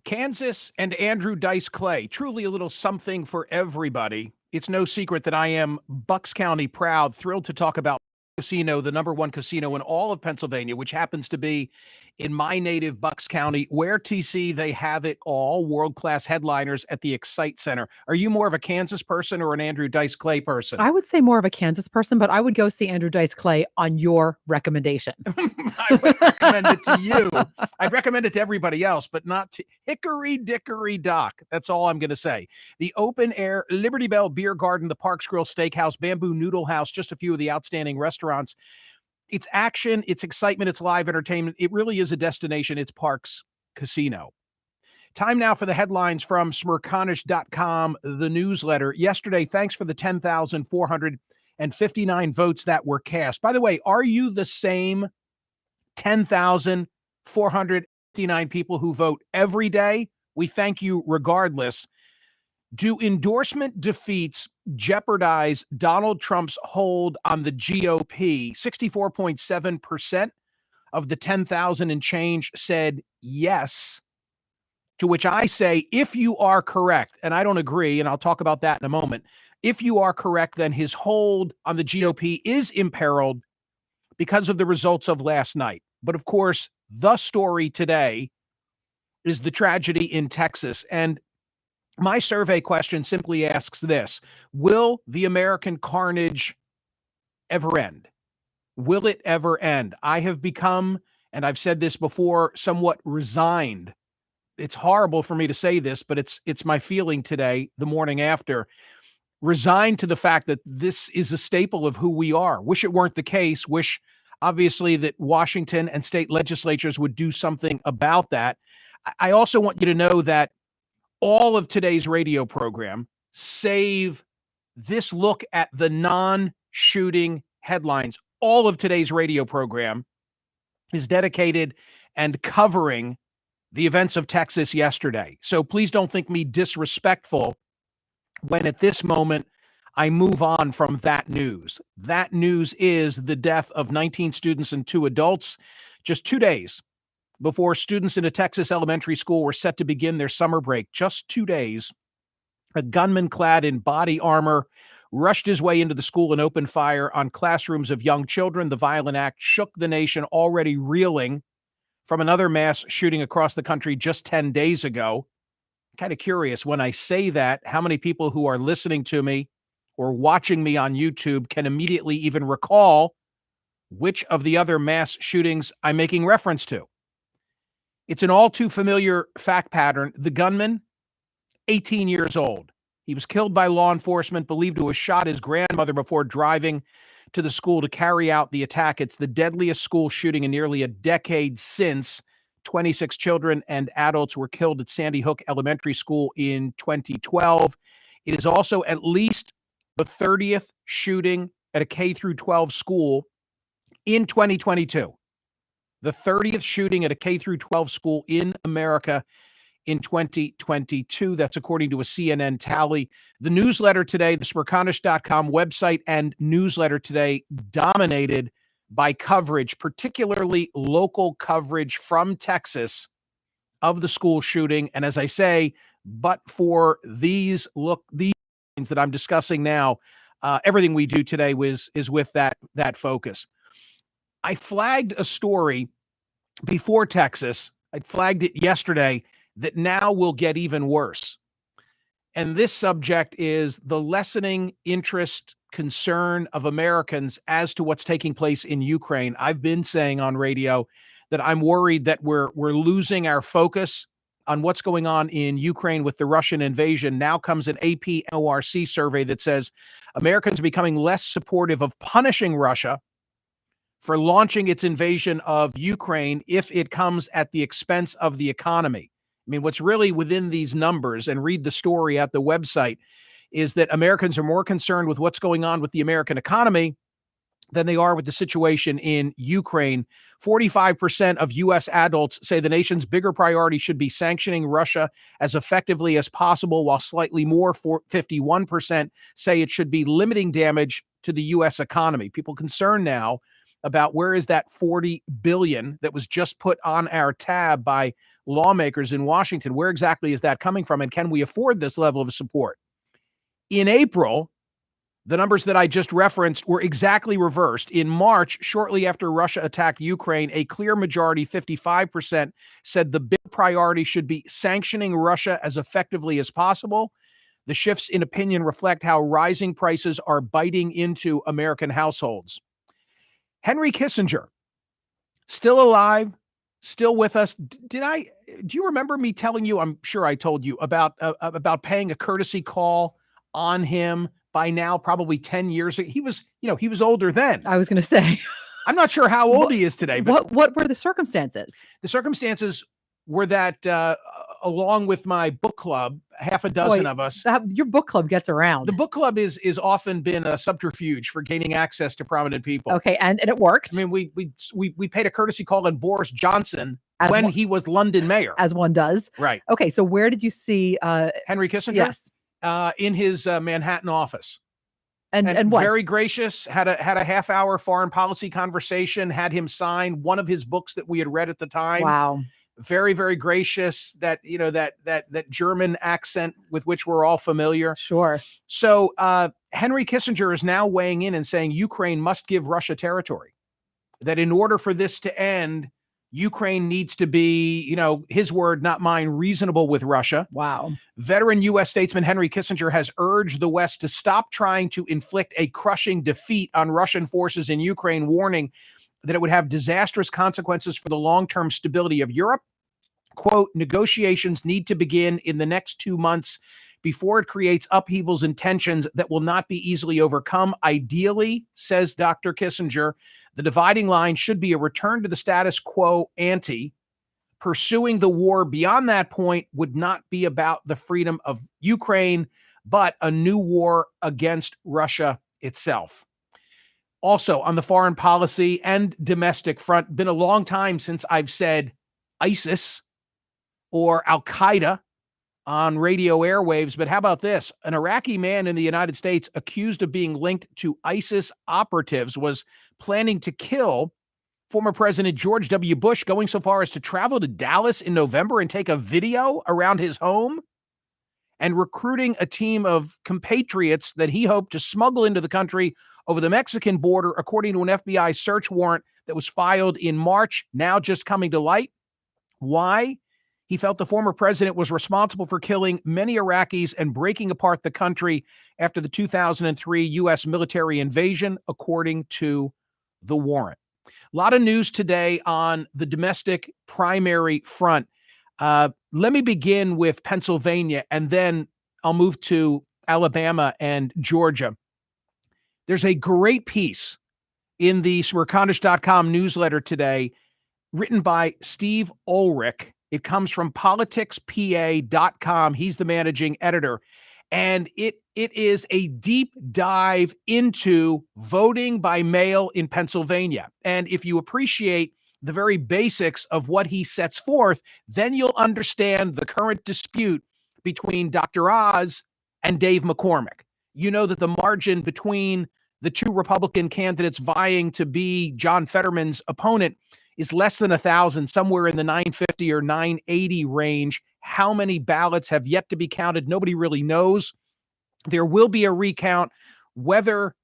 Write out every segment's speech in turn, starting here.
Kansas and Andrew Dice Clay, truly a little something for everybody. It's no secret that I am Bucks County proud, thrilled to talk about Casino, the number one casino in all of Pennsylvania, which happens to be in my native Bucks County, where TC they have it all, world-class headliners at the Excite Center. Are you more of a Kansas person or an Andrew Dice Clay person? I would say more of a Kansas person, but I would go see Andrew Dice Clay on your recommendation. I would recommend it to you. I'd recommend it to everybody else, but not to Hickory Dickory Dock. That's all I'm going to say. The open air Liberty Bell Beer Garden, the Parks Grill Steakhouse, Bamboo Noodle House, just a few of the outstanding restaurants. It's action, it's excitement, it's live entertainment. It really is a destination. It's Parks Casino. Time now for the headlines from Smerconish.com, the newsletter. Yesterday, thanks for the 10,459 votes that were cast. By the way, are you the same 10,459 people who vote every day? We thank you regardless. Do endorsement defeats jeopardize Donald Trump's hold on the GOP? 64.7% of the 10,000 and change said yes. To which I say, if you are correct, and I don't agree, and I'll talk about that in a moment, if you are correct, then his hold on the GOP is imperiled because of the results of last night. But of course, the story today is the tragedy in Texas. And my survey question simply asks this: will the American carnage ever end? Will it ever end? I have become, and I've said this before, somewhat resigned. It's horrible for me to say this, but it's my feeling today, the morning after, resigned to the fact that this is a staple of who we are. Wish it weren't the case. Wish, obviously, that Washington and state legislatures would do something about that. I also want you to know that all of today's radio program, save this look at the non-shooting headlines, all of today's radio program is dedicated and covering the events of Texas yesterday. So please don't think me disrespectful when at this moment I move on from that news. That news is the death of 19 students and 2 adults just 2 days before students in a Texas elementary school were set to begin their summer break. Just 2 days, a gunman clad in body armor rushed his way into the school and opened fire on classrooms of young children. The violent act shook the nation, already reeling from another mass shooting across the country just 10 days ago. I'm kind of curious when I say that, how many people who are listening to me or watching me on YouTube can immediately even recall which of the other mass shootings I'm making reference to. It's an all too familiar fact pattern. The gunman, 18 years old. He was killed by law enforcement, believed to have shot his grandmother before driving to the school to carry out the attack. It's the deadliest school shooting in nearly a decade since 26 children and adults were killed at Sandy Hook Elementary School in 2012. It is also at least the 30th shooting at a K through 12 school in 2022. The 30th shooting at a K through 12 school in America in 2022. That's according to a CNN tally. The newsletter today, the Smerconish.com website and newsletter today, dominated by coverage, particularly local coverage from Texas of the school shooting. And as I say, but for these things that I'm discussing now, everything we do today is with that focus. I flagged a story before Texas. I flagged it yesterday that now will get even worse. And this subject is the lessening interest, concern of Americans as to what's taking place in Ukraine. I've been saying on radio that I'm worried that we're losing our focus on what's going on in Ukraine with the Russian invasion. Now comes an AP NORC survey that says Americans are becoming less supportive of punishing Russia for launching its invasion of Ukraine if it comes at the expense of the economy. I mean, what's really within these numbers, and read the story at the website, is that Americans are more concerned with what's going on with the American economy than they are with the situation in Ukraine. 45% of U.S. adults say the nation's bigger priority should be sanctioning Russia as effectively as possible, while slightly more, 51%, say it should be limiting damage to the U.S. economy. People concerned now about where is that $40 billion that was just put on our tab by lawmakers in Washington? Where exactly is that coming from? And can we afford this level of support? In April, the numbers that I just referenced were exactly reversed. In March, shortly after Russia attacked Ukraine, a clear majority, 55%, said the big priority should be sanctioning Russia as effectively as possible. The shifts in opinion reflect how rising prices are biting into American households. Henry Kissinger, still alive, still with us. Do you remember me telling you, I'm sure I told you, about paying a courtesy call on him by now, probably 10 years ago? He was older then. I was going to say. I'm not sure how old he is today. But what were the circumstances? The circumstances were that along with my book club, half a dozen of us. Your book club gets around. The book club is often been a subterfuge for gaining access to prominent people. Okay, and it worked. I mean, we paid a courtesy call on Boris Johnson when he was London mayor. As one does. Right. Okay, so where did you see Henry Kissinger? Yes. In his Manhattan office. And what? Very gracious, had a half-hour foreign policy conversation, had him sign one of his books that we had read at the time. Wow. Very, very gracious, that German accent with which we're all familiar. Sure. So Henry Kissinger is now weighing in and saying Ukraine must give Russia territory. That in order for this to end, Ukraine needs to be, his word, not mine, reasonable with Russia. Wow. Veteran U.S. statesman Henry Kissinger has urged the West to stop trying to inflict a crushing defeat on Russian forces in Ukraine, warning that it would have disastrous consequences for the long-term stability of Europe. Quote, negotiations need to begin in the next 2 months before it creates upheavals and tensions that will not be easily overcome. Ideally, says Dr. Kissinger, the dividing line should be a return to the status quo ante. Pursuing the war beyond that point would not be about the freedom of Ukraine, but a new war against Russia itself. Also, on the foreign policy and domestic front, been a long time since I've said ISIS or Al-Qaeda on radio airwaves, but how about this? An Iraqi man in the United States accused of being linked to ISIS operatives was planning to kill former President George W. Bush, going so far as to travel to Dallas in November and take a video around his home, and recruiting a team of compatriots that he hoped to smuggle into the country over the Mexican border, according to an FBI search warrant that was filed in March, now just coming to light. Why? He felt the former president was responsible for killing many Iraqis and breaking apart the country after the 2003 U.S. military invasion, according to the warrant. A lot of news today on the domestic primary front. Let me begin with Pennsylvania, and then I'll move to Alabama and Georgia. There's a great piece in the Smerconish.com newsletter today written by Steve Ulrich. It comes from politicspa.com. He's the managing editor. And it is a deep dive into voting by mail in Pennsylvania. And if you appreciate the very basics of what he sets forth, then you'll understand the current dispute between Dr. Oz and Dave McCormick. You know that the margin between the two Republican candidates vying to be John Fetterman's opponent is less than 1,000, somewhere in the 950 or 980 range. How many ballots have yet to be counted? Nobody really knows. There will be a recount. Whether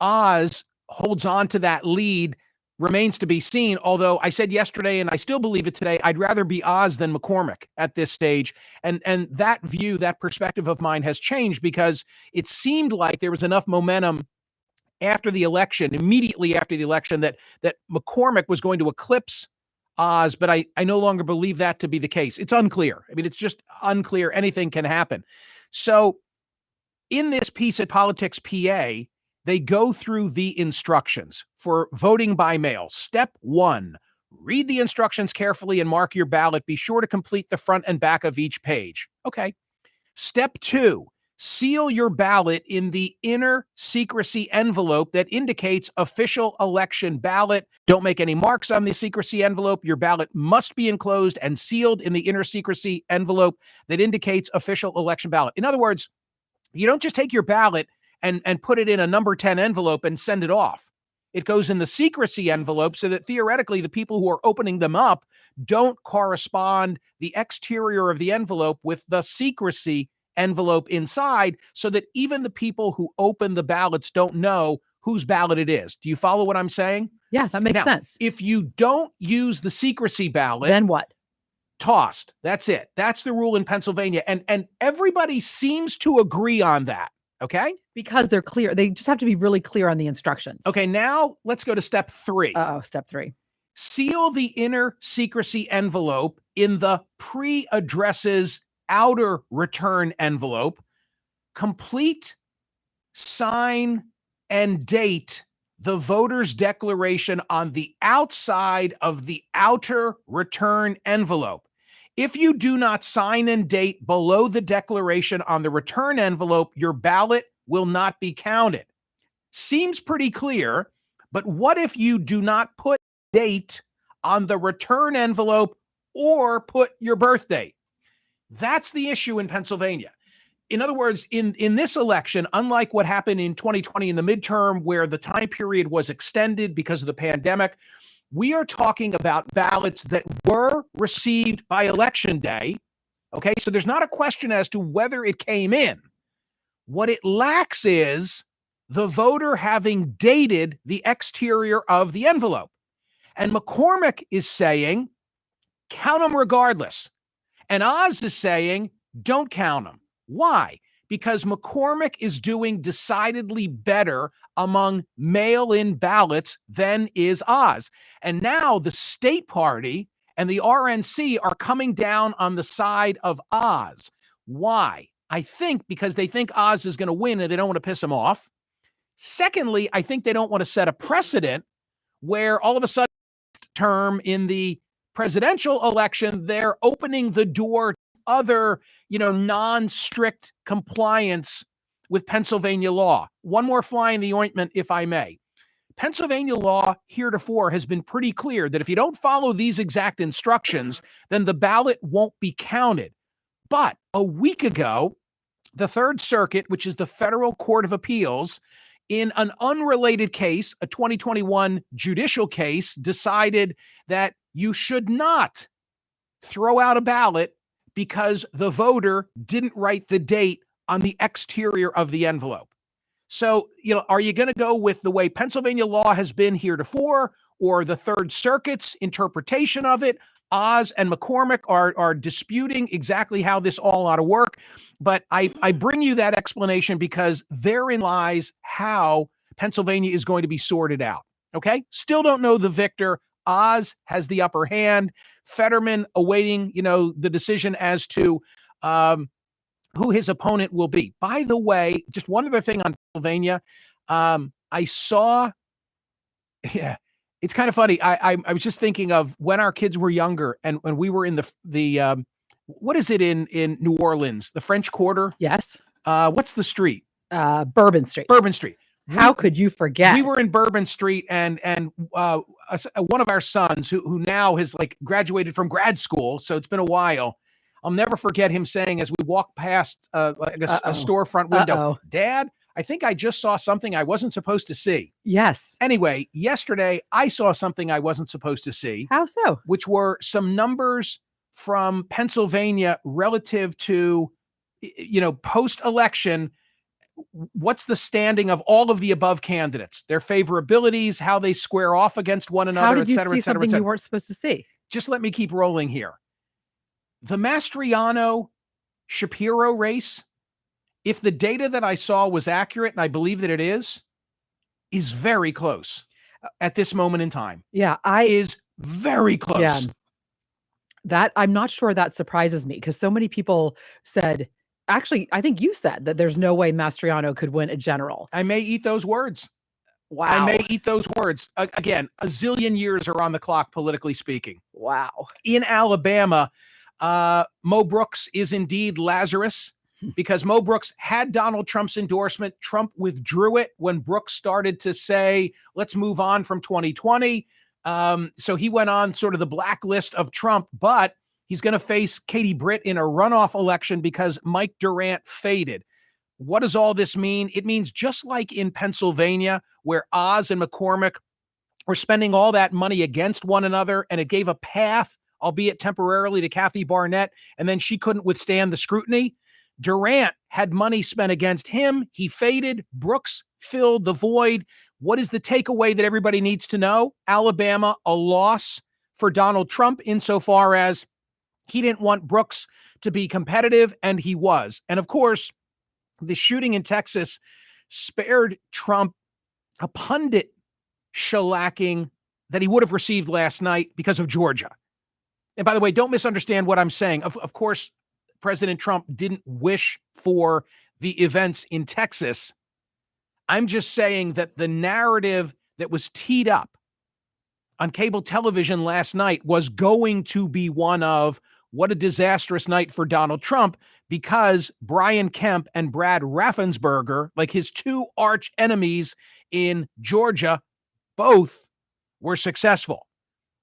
Oz holds on to that lead remains to be seen, although I said yesterday, and I still believe it today, I'd rather be Oz than McCormick at this stage. And that view, that perspective of mine has changed, because it seemed like there was enough momentum after the election, immediately after the election, that McCormick was going to eclipse Oz, but I no longer believe that to be the case. It's unclear. I mean, it's just unclear. Anything can happen. So in this piece at Politics PA, they go through the instructions for voting by mail. Step 1, read the instructions carefully and mark your ballot. Be sure to complete the front and back of each page. Okay. Step 2, seal your ballot in the inner secrecy envelope that indicates official election ballot. Don't make any marks on the secrecy envelope. Your ballot must be enclosed and sealed in the inner secrecy envelope that indicates official election ballot. In other words, you don't just take your ballot and put it in a number 10 envelope and send it off. It goes in the secrecy envelope so that theoretically the people who are opening them up don't correspond the exterior of the envelope with the secrecy envelope inside, so that even the people who open the ballots don't know whose ballot it is. Do you follow what I'm saying? Yeah, that makes Now, sense. if you don't use the secrecy ballot, Then what? tossed. That's it. That's the rule in Pennsylvania. And everybody seems to agree on that. Okay? Because they're clear. They just have to be really clear on the instructions. Okay, now let's go to step 3. Step 3. Seal the inner secrecy envelope in the pre-addresses outer return envelope. Complete, sign, and date the voter's declaration on the outside of the outer return envelope. If you do not sign and date below the declaration on the return envelope, your ballot will not be counted. Seems pretty clear, but what if you do not put date on the return envelope or put your birth date? That's the issue in Pennsylvania. In other words, in this election, unlike what happened in 2020 in the midterm, where the time period was extended because of the pandemic, we are talking about ballots that were received by election day. Okay, so there's not a question as to whether it came in. What it lacks is the voter having dated the exterior of the envelope. And McCormick is saying, count them regardless. And Oz is saying, don't count them. Why? Because McCormick is doing decidedly better among mail-in ballots than is Oz. And now the state party and the RNC are coming down on the side of Oz. Why? I think because they think Oz is going to win and they don't want to piss him off. Secondly, I think they don't want to set a precedent where all of a sudden term in the presidential election, they're opening the door to other, non-strict compliance with Pennsylvania law. One more fly in the ointment, if I may. Pennsylvania law heretofore has been pretty clear that if you don't follow these exact instructions, then the ballot won't be counted. But a week ago, the Third Circuit, which is the Federal Court of Appeals, in an unrelated case, a 2021 judicial case, decided that you should not throw out a ballot because the voter didn't write the date on the exterior of the envelope. So, are you going to go with the way Pennsylvania law has been heretofore, or the Third Circuit's interpretation of it? Oz and McCormick are disputing exactly how this all ought to work. But I bring you that explanation because therein lies how Pennsylvania is going to be sorted out. Okay? Still don't know the victor. Oz has the upper hand. Fetterman awaiting, the decision as to who his opponent will be. By the way, just one other thing on Pennsylvania. I saw, it's kind of funny. I was just thinking of when our kids were younger and when we were in the what is it in New Orleans? The French Quarter? Yes. What's the street? Bourbon Street. Bourbon Street. How could you forget? We were in Bourbon Street, and one of our sons, who now has graduated from grad school, so it's been a while. I'll never forget him saying as we walked past a storefront window, "Dad, I think I just saw something I wasn't supposed to see." Yes. Anyway, yesterday I saw something I wasn't supposed to see. How so? Which were some numbers from Pennsylvania relative to, post-election. What's the standing of all of the above candidates, their favorabilities, how they square off against one another, how did you et cetera, see et cetera, something et cetera. you weren't supposed to see? Just let me keep rolling here. The Mastriano-Shapiro race, if the data that I saw was accurate, and I believe that it is very close at this moment in time. Yeah, is very close. Yeah. That I'm not sure that surprises me because so many people said, actually, I think you said that there's no way Mastriano could win a general. I may eat those words. Wow. I may eat those words. Again, a zillion years are on the clock, politically speaking. Wow. In Alabama, Mo Brooks is indeed Lazarus because Mo Brooks had Donald Trump's endorsement. Trump withdrew it when Brooks started to say, let's move on from 2020. So he went on sort of the blacklist of Trump, but he's going to face Katie Britt in a runoff election because Mike Durant faded. What does all this mean? It means just like in Pennsylvania, where Oz and McCormick were spending all that money against one another, and it gave a path, albeit temporarily, to Kathy Barnett, and then she couldn't withstand the scrutiny. Durant had money spent against him. He faded. Brooks filled the void. What is the takeaway that everybody needs to know? Alabama, a loss for Donald Trump insofar as he didn't want Brooks to be competitive, and he was. And of course, the shooting in Texas spared Trump a pundit shellacking that he would have received last night because of Georgia. And by the way, don't misunderstand what I'm saying. Of course, President Trump didn't wish for the events in Texas. I'm just saying that the narrative that was teed up on cable television last night was going to be one of what a disastrous night for Donald Trump, because Brian Kemp and Brad Raffensperger, like his two arch enemies in Georgia, both were successful.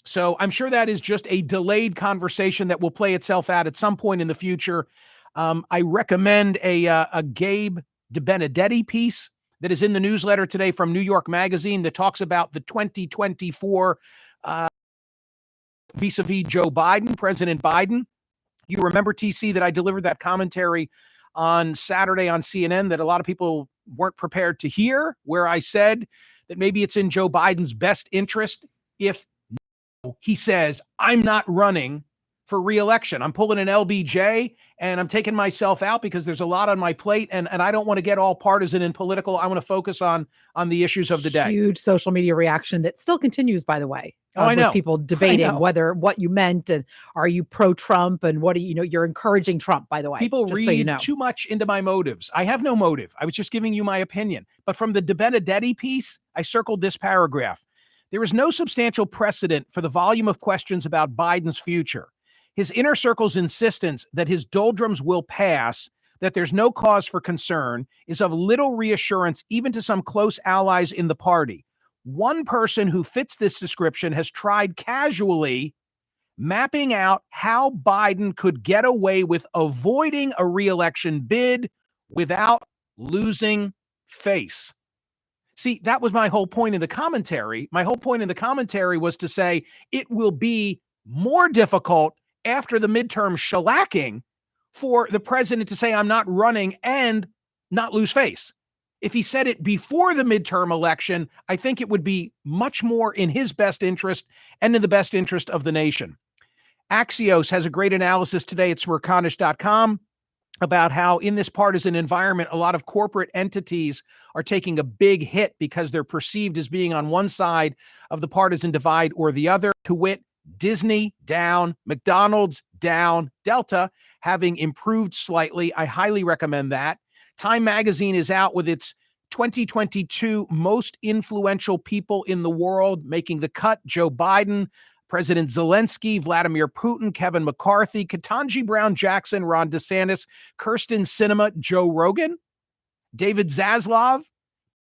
So I'm sure that is just a delayed conversation that will play itself out at some point in the future. I recommend a Gabe DeBenedetti piece that is in the newsletter today from New York Magazine that talks about the 2024 vis-a-vis Joe Biden, President Biden. You remember, TC, that I delivered that commentary on Saturday on CNN that a lot of people weren't prepared to hear, where I said that maybe it's in Joe Biden's best interest if he says, I'm not running for re-election. I'm pulling an LBJ and I'm taking myself out because there's a lot on my plate, and I don't want to get all partisan and political. I want to focus on the issues of the day. Huge social media reaction that still continues, by the way. I know. With people debating what you meant, and are you pro-Trump, and what do you know? You're encouraging Trump, by the way. People just read so you know. too much into my motives. I have no motive. I was just giving you my opinion. But from the DeBenedetti piece, I circled this paragraph. There is no substantial precedent for the volume of questions about Biden's future. His inner circle's insistence that his doldrums will pass, that there's no cause for concern, is of little reassurance even to some close allies in the party. One person who fits this description has tried casually mapping out how Biden could get away with avoiding a re-election bid without losing face. See, that was my whole point in the commentary. My whole point in the commentary was to say it will be more difficult after the midterm shellacking for the president to say, I'm not running, and not lose face. If he said it before the midterm election, I think it would be much more in his best interest and in the best interest of the nation. Axios has a great analysis today at Smerconish.com about how in this partisan environment, a lot of corporate entities are taking a big hit because they're perceived as being on one side of the partisan divide or the other. To wit, Disney down, McDonald's down, Delta having improved slightly. I highly recommend that. Time Magazine is out with its 2022 most influential people in the world making the cut. Joe Biden, President Zelensky, Vladimir Putin, Kevin McCarthy, Ketanji Brown Jackson, Ron DeSantis, Kirsten Sinema, Joe Rogan, David Zaslav,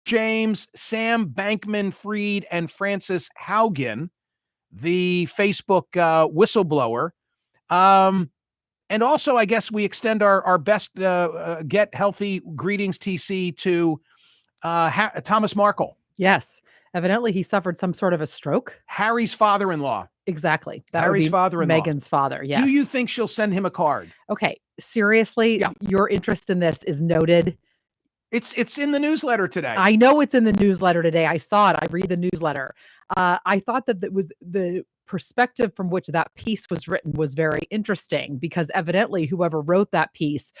James, Sam Bankman-Fried, and Frances Haugen, the Facebook whistleblower. And also, I guess we extend our best get healthy greetings, TC, to Thomas Markle. Yes. Evidently, he suffered some sort of a stroke. Harry's father-in-law. Exactly. That Harry's would be father-in-law. Meghan's father, yes. Do you think she'll send him a card? Okay. Seriously, your interest in this is noted. It's in the newsletter today. I know it's in the newsletter today. I saw it. I read the newsletter. I thought that was the perspective from which that piece was written was very interesting, because evidently whoever wrote that piece,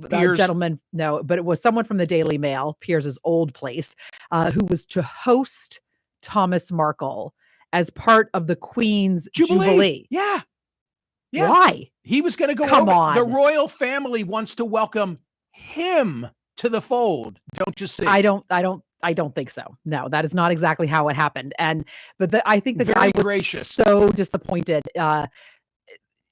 gentleman, no, but it was someone from the Daily Mail, Piers's old place, who was to host Thomas Markle as part of the Queen's Jubilee. Yeah. Why? He was going to go Come over. on. The royal family wants to welcome him to the fold. Don't you see? I don't think so. No, that is not exactly how it happened. But I think the Very guy was gracious. so disappointed.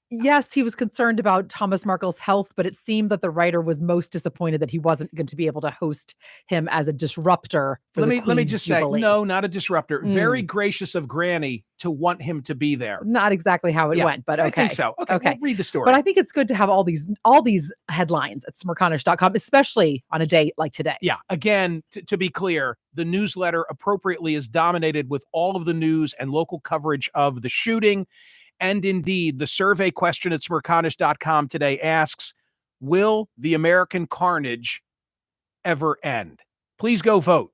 Yes, he was concerned about Thomas Markle's health, but it seemed that the writer was most disappointed that he wasn't going to be able to host him as a disruptor for let me Queen's just Jubilee. say, no, not a disruptor. Very gracious of Granny to want him to be there. Not exactly how it went, but okay. I think so. Okay. We'll read the story. But I think it's good to have all these headlines at Smerconish.com, especially on a day like today. Yeah. Again, to be clear, the newsletter appropriately is dominated with all of the news and local coverage of the shooting. And indeed, the survey question at Smerconish.com today asks, will the American carnage ever end? Please go vote.